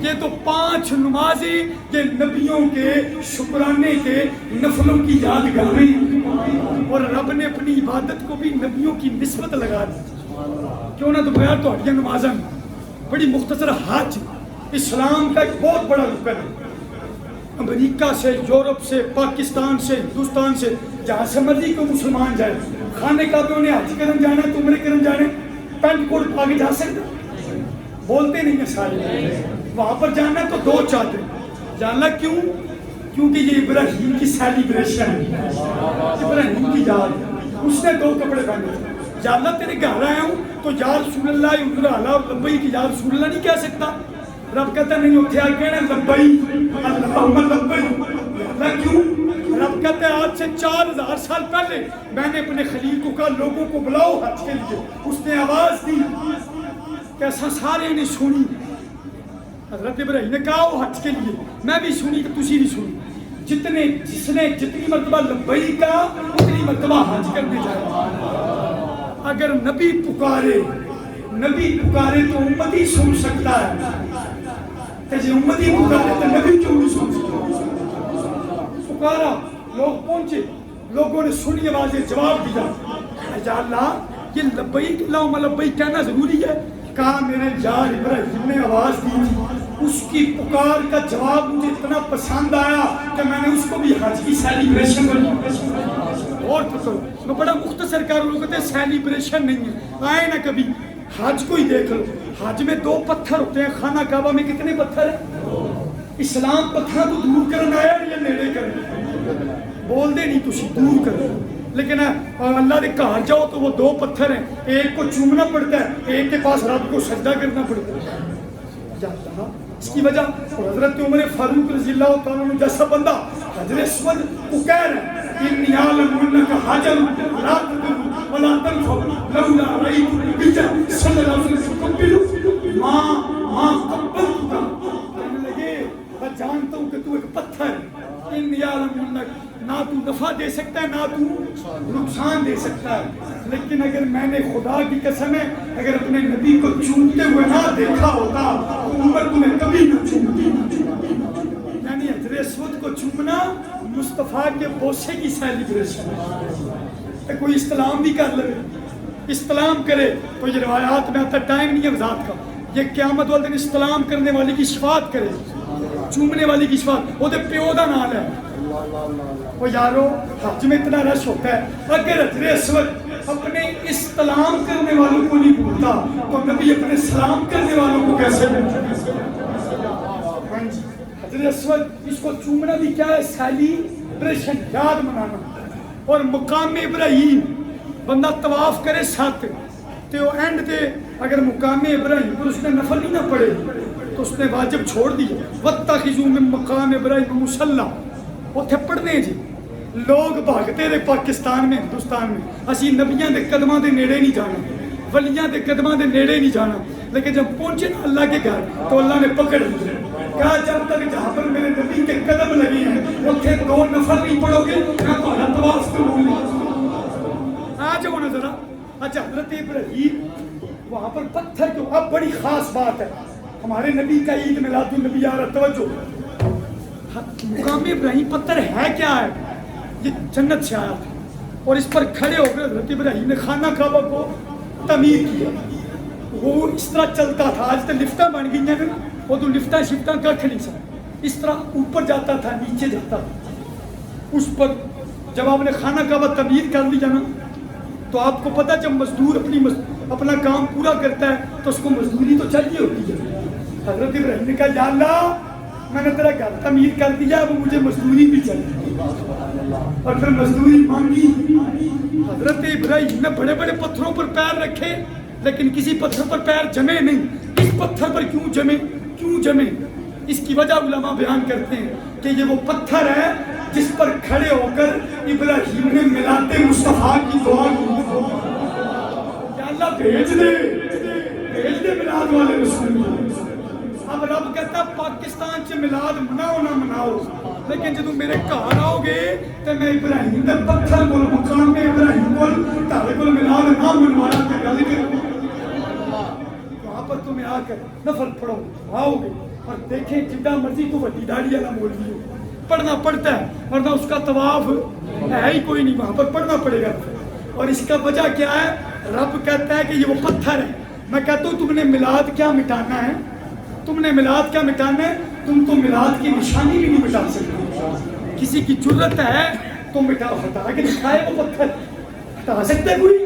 یہ تو 5 نمازیں یہ نبیوں کے شکرانے کے نفلوں کی یادگاریں، اور رب نے اپنی عبادت کو بھی نبیوں کی نسبت لگا دی۔ کیوں نہ دوپہر تو ہٹیاں نمازیں بڑی مختصر حج اسلام کا ایک بہت بڑا رکن ہے۔ امریکہ سے، یورپ سے، پاکستان سے، ہندوستان سے، جہاں سے مرضی کو مسلمان جائے، خانہ کعبے انہیں حج کرن جانا ہے، عمرے کرن جانے، پینٹ کوٹ آگے جا سکتے، بولتے نہیں ہیں سارے، وہاں پر جانا ہے تو 2 چادر جاننا۔ کیوں؟ کیونکہ یہ ابراہیم کی سیلیبریشن ہے، ابراہیم کی یاد، اس نے 2 کپڑے پہنے تھے۔ یا اللہ تیرے گھر آیا ہوں تو یا رسول اللہ اللہ لبئی کی یا رسول اللہ نہیں کہہ سکتا؟ رب کہتا نہیں اتھے آ کہنا لبئی اللہم لبئی، اللہ کیوں؟ رب کہتا ہے آج سے 4000 سال پہلے میں نے اپنے خلیل کو کہا لوگوں کو بلاؤ حج کے لیے، اس نے آواز دی، کیسا سارے نے سنی، حضرت ابراہیم نے کہا وہ حج کے لیے، میں بھی سنی تو تسی بھی سنی، جس نے جتنی مرتبہ لبئی کا اتنی مرتبہ حج کرنے جائے۔ اگر نبی پکارے تو امتی سن سکتا ہے، کہ جی امتی پکارے تو نبی کیوں نہیں سن سکتا؟ پکارا، لوگ پہنچے، لوگوں نے سنی آوازیں جواب دیا، یا اللہ یہ لبیک اللہم لبیک کہنا ضروری ہے؟ کہا میرے یار ابراہیم نے آواز دی تھی، اس کی پکار کا جواب مجھے اتنا پسند آیا کہ میں نے اس کو بھی حج کی سیلیبریشن بنا۔ اور کرو میں بڑا مختصر کر لوگ کہتے ہیں سیلیبریشن نہیں ہے، آئے نہ کبھی حج کو ہی دیکھ لو، حج میں 2 پتھر ہوتے ہیں، خانہ کعبہ میں کتنے پتھر ہیں؟ اسلام پتھر تو دور کرنا آیا یا نیڑے کرنا؟ بول دے نہیں تسی دور کرنا، لیکن اللہ نے کہا جاؤ تو وہ 2 پتھر ہیں، ایک کو چومنا پڑتا ہے، ایک کے پاس رب کو سجدہ کرنا پڑتا ہے۔ یا اللہ اس کی وجہ حضرت عمر فاروق رضی اللہ تعالیٰ عنہ جیسا بندہ حجر اسود کو کہہ رہے ہیں انی عالم انک حجر لا تضر ولا تنفع لولا رأیت النبی صلی اللہ علیہ وسلم قبلہ ما قبلتک، کہنے لگے میں جانتا ہوں کہ تو ایک پتھر ہے، انی عالم انک نہ تو نفع دے سکتا ہے نہ تو نقصان دے سکتا ہے، لیکن اگر میں نے خدا کی قسم ہے اگر اپنے نبی کو چومتے ہوئے نہ دیکھا ہوتا تو عمر تمہیں کبھی نہ چومتی۔ یعنی حجر اسود کو چومنا مصطفیٰ کے بوسے کی سیلیبریشن ہے۔ کوئی استلام بھی کر لے، استلام کرے تو یہ روایات میں آتا ٹائم نہیں ہے وضاحت کا، یہ قیامت والے دن استلام کرنے والے کی شفاعت کرے، چومنے والی کی شفاعت، وہ دے پیو دا نام ہے۔ وہ یارو حج میں اتنا رش ہوتا ہے، اگر حجر اسود اپنے استلام کرنے والوں کو نہیں بھولتا تو نبی اپنے سلام کرنے والوں کو کیسے بھولتا؟ حجر اسود اس کو چومنا بھی کیا ہے؟ سیلیبریشن، یاد منانا۔ اور مقام ابراہیم بندہ طواف کرے 7 تو اینڈ تے اگر مقام ابراہیم پر اس نے نفل نہیں نہ پڑے تو اس نے واجب چھوڑ دیا، وَاتَّخِذُوا مِن مَقَامِ إِبْرَاهِيمَ مُصَلًّى، اتھے پڑھنے جی لوگ بھاگتے رہے پاکستان میں ہندوستان میں، اسی نبیاں دے قدماں دے نیڑے نہیں جانا، ولیاں دے قدماں دے نیڑے نہیں جانا، لیکن جب پہنچے نا اللہ کے گھر تو اللہ نے پکڑ لیا، کہا جب تک جہاں پر میرے نبی کے قدم لگے ہیں اتھے 2 نفل نہیں پڑھو گے میں تمہارا طواف کروں گا۔ آ جاؤ نا ذرا۔ اچھا حضرت ابراہیم وہاں پر پتھر کیوں؟ اب بڑی خاص بات ہے، ہمارے نبی کا عید میلاد النبی آ رہا، توجہ، مقام ابراہیم پتھر ہے کیا ہے؟ یہ جنت سے آیا تھا اور اس پر کھڑے ہو کر حضرت ابراہیم نے خانہ کعبہ کو تعمیر کیا، وہ اس طرح چلتا تھا، آج تک لفٹاں بن گئی ہیں نا، وہ تو لفٹاں شفٹاں کھ نہیں سکتا، اس طرح اوپر جاتا تھا نیچے جاتا تھا، اس پر جب آپ نے خانہ کعبہ تعمیر کر لیا نا تو آپ کو پتہ جب مزدور اپنا کام پورا کرتا ہے تو اس کو مزدوری تو چاہیے ہوتی ہے۔ حضرت ابراہیم نے کہا یا اللہ میں نے تیرا گھر تعمیر کر دیا، وہ مجھے مزدوری بھی چاہیے، اور پھر مزدوری مانگی۔ حضرت ابراہیم نے بڑے بڑے پتھروں پر پیر رکھے لیکن کسی پتھر پر پیر جمے نہیں، اس پتھر پر کیوں جمے؟ اس کی وجہ علماء بیان کرتے ہیں کہ یہ وہ پتھر ہے جس پر کھڑے ہو کر ابراہیم نے ملاد مصطفیٰ کی دعا کی، یا اللہ بھیج دے ملاد والے رسول۔ اب رب کہتا پاکستان سے ملاد مناؤ نہ مناؤ، لیکن جدو میرے گھر آؤ گے تو میں ابراہیم دے پتھر کو مقام میں ابراہیم کو تارے کو ملاد نہ منوایا کہ گل کروں، وہاں پر تمہیں آ کر نفل پڑھو، آؤ گے اور دیکھیں جتنا مرضی تو وڈی داڑھی والا مولوی ہو پڑھنا پڑتا ہے ورنہ اس کا طواف ہے ہی کوئی نہیں، وہاں پر پڑھنا پڑے گا. اور اس کا وجہ کیا ہے؟ رب کہتا ہے کہ یہ وہ پتھر ہے. میں کہتا ہوں تم نے میلاد کیا مٹانا ہے؟ تم نے میلاد کیا مٹانا ہے؟ تم تو میلاد کی نشانی بھی نہیں مٹا سکتے. کسی کی جرت ہے تو ہٹا کے دکھائے وہ پتھر، ہٹا سکتے کوئی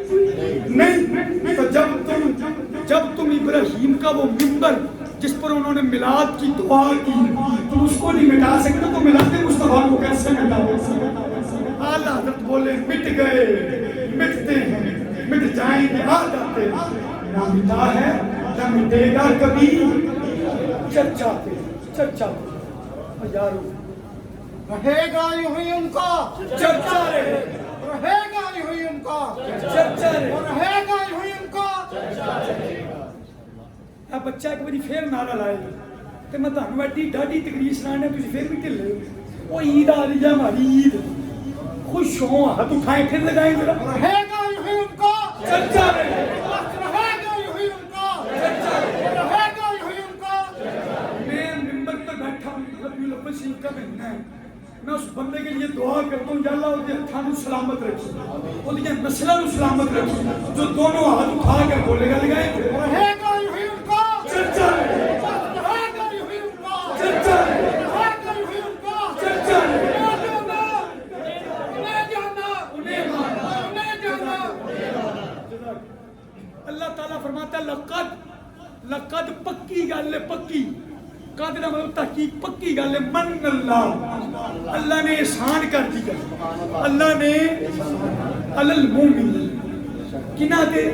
نہیں. تو جب تم ابراہیم کا وہ منبر جس پر انہوں نے میلاد کی دعا کی تم اس کو نہیں مٹا سکتے تو میلاد مصطفیٰ کو کیسے مٹاؤ؟ اعلیٰ حضرت بولے مٹ گئے مٹتے ہیں مٹ جائیں گے آ جاتے ہیں، نہ مٹا ہے نہ مٹے گا کبھی. چرچا پہ یارو رہے گا یوں ہی ان کا چرچا رہے گا یوں ہی ان کا چرچا رہے. رہے گا یوں ہی ان کا. اب بچہ ایک باری پھر نعرہ لائے گا تو میں تمہیں ایڈی ڈاڈی تقریر سنانا تھی پھر بھی ڈھلے ہو. وہ عید آ رہی ہے ہماری عید، خوش ہوں ہاتھ اٹھائیں پھر لگائیں ذرا. رہے گا یوں ہی ان کا چرچا رہے رہے گا یوں ہی ان کا رہے گا یوں ہی ان کا. میں ممبر پر بیٹھا ہوں، ربیع الاول شریف کا مہینہ ہے. میں اس بندے کے لیے دعا کرتا ہوں یا اللہ اس کے ہاتھوں کو سلامت رکھی، اس کے نسلوں کو سلامت رکھی، جو دونوں ہاتھ اٹھا کر بولے گا لگائیں. رہے گا یوں ہی ان کا چرچا رہے رہے گا یوں ہی ان کا چرچا رہے رہے گا یوں ہی ان کا. چرچا رہے. اللہ تعالیٰ فرماتا ہے لقد پکی گل ہے، پکی قد کا مطلب تحقیق، پکی گل ہے. من اللہ نے احسان کر دیا، اللہ نے المومن کنا دے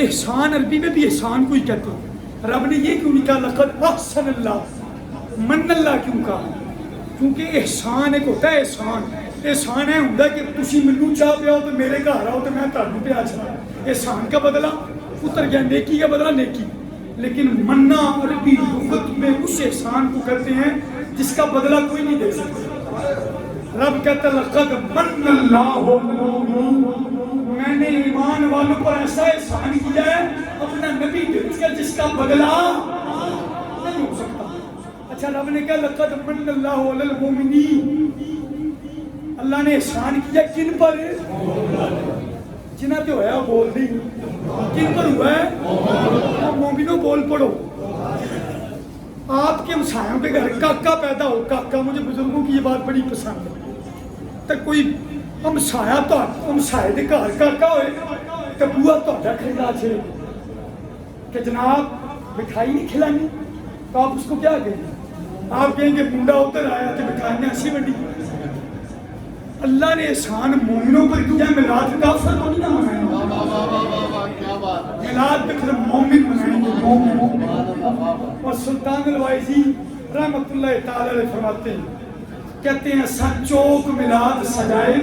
احسان، عربی میں بھی احسان کو ہی کہتے ہیں. رب نے یہ کیوں نہیں کہا لقد احسن اللہ، من اللہ کیوں کہا؟ کیونکہ احسان ایک ہوتا ہے احسان ہے ہوتا کہ تسی منو چاہ پیا ہو تو میرے گھر آؤ تو میں تہاڈوں پہ آ جاؤں. احسان کا بدلہ اتر گیا، نیکی کا بدلہ نیکی. لیکن منا عربی لغت میں اس احسان کو کرتے ہیں جس کا بدلہ کوئی نہیں دے سکتا. رب کہتا ہے لقد من اللہ، میں نے ایمان والوں پر ایسا احسان کیا ہے اپنا نبی بھیج کر جس کا بدلہ نہیں ہو سکتا. اچھا رب نے کہا لقد من اللہ علی المؤمنین، اللہ نے احسان کیا کن پر؟ جنہ پہ ہوا ہے بول دی. کن پر ہوا ہے؟ مومنوں بول پڑو. آپ کے ہمسایوں کے گھر کاکا پیدا ہو، کاکا، مجھے بزرگوں کی یہ بات بڑی پسند ہے. تو کوئی ہمسایا تو ہمسائے دے گھر کاکا ہوئے تو بوا تہاڈا کھلا چھڑے کہ جناب مٹھائی نہیں کھلانی، تو آپ اس کو کیا کہیں گے؟ آپ کہیں گے منڈا ادھر آیا تو مٹھائیاں ایسی بڑی. اللہ نے احسان مومنوں پر کیا. میلاد کافر تو نہیں منائیں گے، میلاد پہ صرف مومن منائیں گے، مومن. اور سلطان الوائزی رحمۃ اللہ تعالی علیہ فرماتے ہیں، کہتے ہیں اساں چوک میلاد سجائے،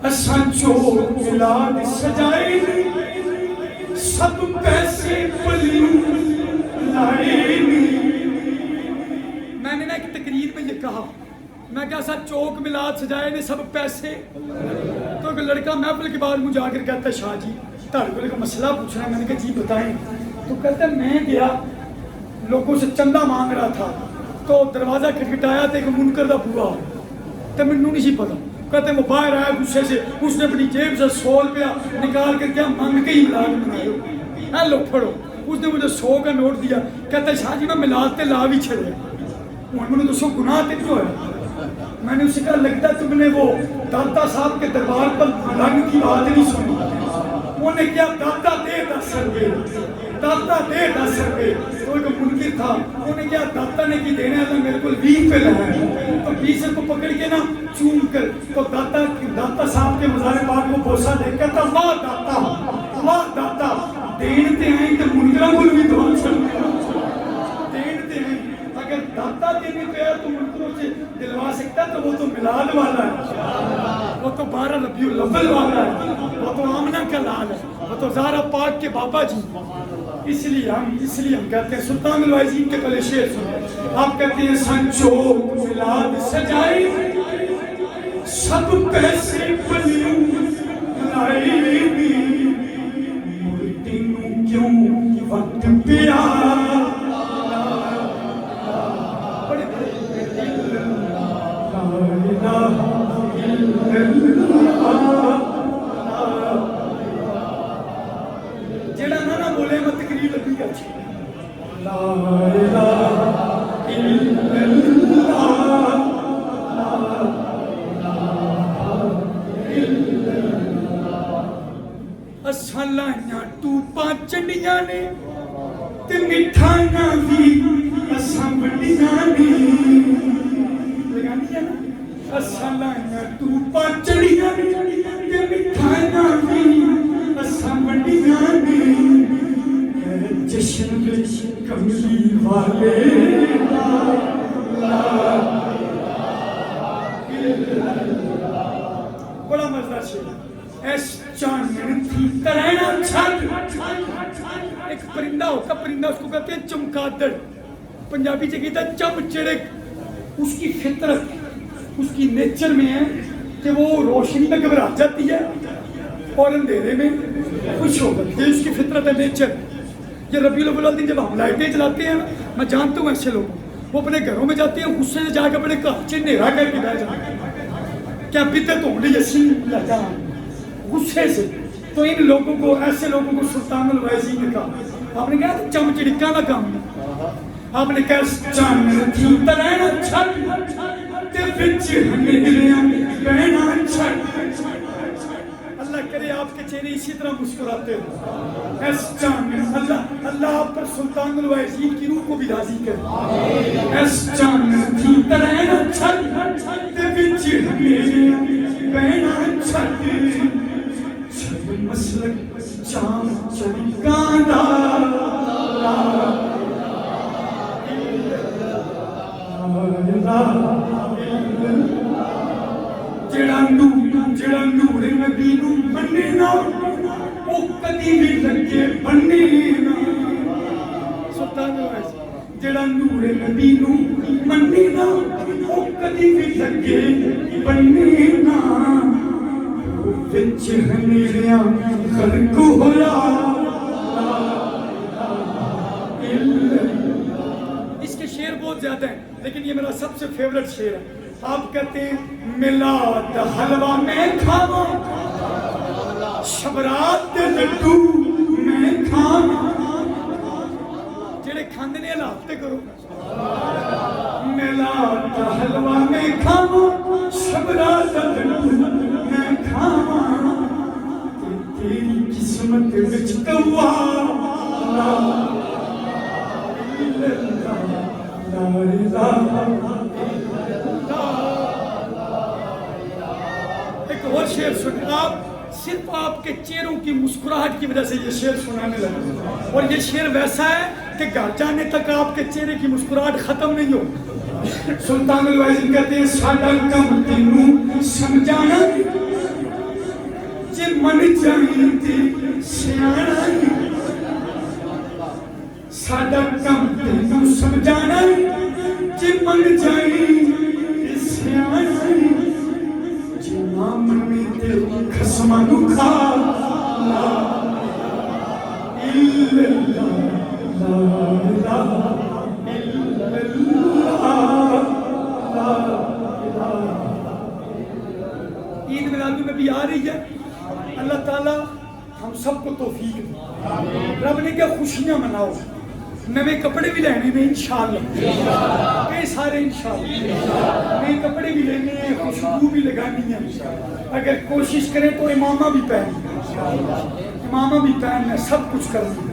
اساں چوک میلاد سجائے، سب پیسے پلیوں لائے. میں نے نا ایک تقریر میں یہ کہا، میں کہا سا چوک میلاد سجائے نے سب پیسے. تو ایک لڑکا محفل کے بعد مجھے آ کر کہتا ہے شاہ جی تہاڈے کول مسئلہ پوچھنا ہے. میں نے کہا جی بتائیں. تو کہتا ہے میں گیا لوگوں سے چندہ مانگ رہا تھا تو دروازہ کھٹکھٹایا تو ایک منکر دا بوا تو مینوں نہیں سی پتا. کہتے وہ باہر آیا غصے سے، اس نے اپنی جیب سے 100 روپیہ نکال کر کیا مانگ کے ہی میلاد منائے. اے لو پڑھو. اس نے مجھے 100 کا نوٹ دیا، کہتا ہے شاہ جی میں میلاد تے لا بھی چھڑے. ہوں مجھے دسو گناہ تے کیوں ہے؟ میں نے اسے کہا لگتا ہے تم نے وہ داتا صاحب کے دربار پر رنگ کی بات نہیں سنی. انہوں نے کیا داتا دے 10 روپے، داتا دے 10 روپے. تو ایک منکر تھا، انہوں نے کیا داتا نے کی دینے والا میرے کو 20 پہ لگایا. تو 20 کو پکڑ کے نا چوم کر تو داتا صاحب کے مزار پاک کو بوسا دے کہتا واہ داتا دینتے ہیں کہ منکروں کو بھی دعا دینتے ہیں. اگر داتا دینے پہ ہے تو منکروں سے دلوا سکتا ہے تو وہ تو میلاد والا ہے، وہ تو 12 ربیع الاول والا ہے، وہ تو آمنہ کا لال ہے، وہ تو زہرا پاک کے بابا جی. اس لیے ہم کہتے ہیں سلطان الوائزین کے پہلے شعر سنیں. آپ کہتے ہیں سنچو میلاد سجائی، سب پیسے پلیوں لائے، مردینوں کیوں وقت پیا جڑا نہ بولے میں تقریر لگی گا لا الہ الا اللہ اساں لائیاں ٹوپاں چنڈیاں نے تے مٹھائیاں بھی اساں وڈیاں نے لگانیاں نا اساں لائیاں ٹوپاں چنڈیاں نے تے مٹھائیاں بھی اساں وڈیاں نے جشن وچ کملی والے بڑا مزہ شیر ایس چاند تھی ترہنا چھت ایک پرندہ ہوتا پرندہ اس کو کہتے ہیں چمکادڑ پنجابی سے کہتا ہے چم چڑک اس کی فطرت اس کی نیچر میں ہے کہ وہ روشنی میں گھبرا جاتی ہے اور اندھیرے میں خوش ہو جاتی ہے اس کی فطرت ہے نیچر یہ ربیع الاول جب ہم لائٹیں چلاتے ہیں میں جانتا ہوں ایسے لوگ وہ اپنے گھروں میں جاتے ہیں غصے سے جا کے اپنے گھر سے اندھیرا کر کے بیٹھ جاتے ہیں کیا بدعت ہو رہی ہے لگا غصے سے تو ان لوگوں کو ایسے لوگوں کو سلطان الویزی نے کہا آپ نے کہا چم چڑکا نہ کام آپ نے کہا چاند تھی ترہنا چھت تے وچ ہنیریاں بہنا چھت اللہ کرے آپ کے چہرے اسی طرح مسکراتے ہو ایس چاند اللہ آپ پر سلطان الویزین کی روح کو بھی راضی کرے ایس چاند تھی ترہنا چھت تے وچ ہنیریاں بہنا چھت مسلک چام چڑکاں دا جڑا نور نبی نو بننے نا او کدی بھی لگے بننے نا سلطان الویزی جڑا نور نبی نو بننے نا او کدی بھی لگے بننے نا وچ ہنیریاں خلق ہویا اس کے شعر بہت زیادہ ہیں لیکن یہ میرا سب سے فیورٹ شعر ہے آپ کہتے ہیں میلاد حلوہ میں کھاواں شبرات دے لڈو میں کھاواں جڑے کھاندے نے ہلاتے کرو میلاد حلوہ میں کھاواں شبرات دے لڈو میں کھاواں تیری قسمت وچ کوا لا الہ ایک اور شعر سنیں آپ صرف آپ کے چہروں کی مسکراہٹ کی وجہ سے یہ شعر سنانے لگا اور یہ شعر ویسا ہے کہ گھر جانے تک آپ کے چہرے کی مسکراہٹ ختم نہیں ہو سلطان الویزی کہتے ہیں ساڈا کم تینوں سمجھانا جے من جائیں تے سیانا ساڈا کم تینوں سمجھانا جے من جائیں تے سیانا جے نہ منی تے خصماں نو کھا لا الہ الا عید میلاد النبی آ رہی ہے اللہ تعالیٰ ہم سب کو توفیق دے رب نے کیا خوشیاں مناؤ نئے کپڑے بھی لینے میں انشاءاللہ کئی سارے انشاءاللہ نئے کپڑے بھی لینے ہیں خوشبو بھی لگانی ہے اگر کوشش کریں تو امامہ بھی پہنیں امامہ بھی پہننا سب کچھ کرنا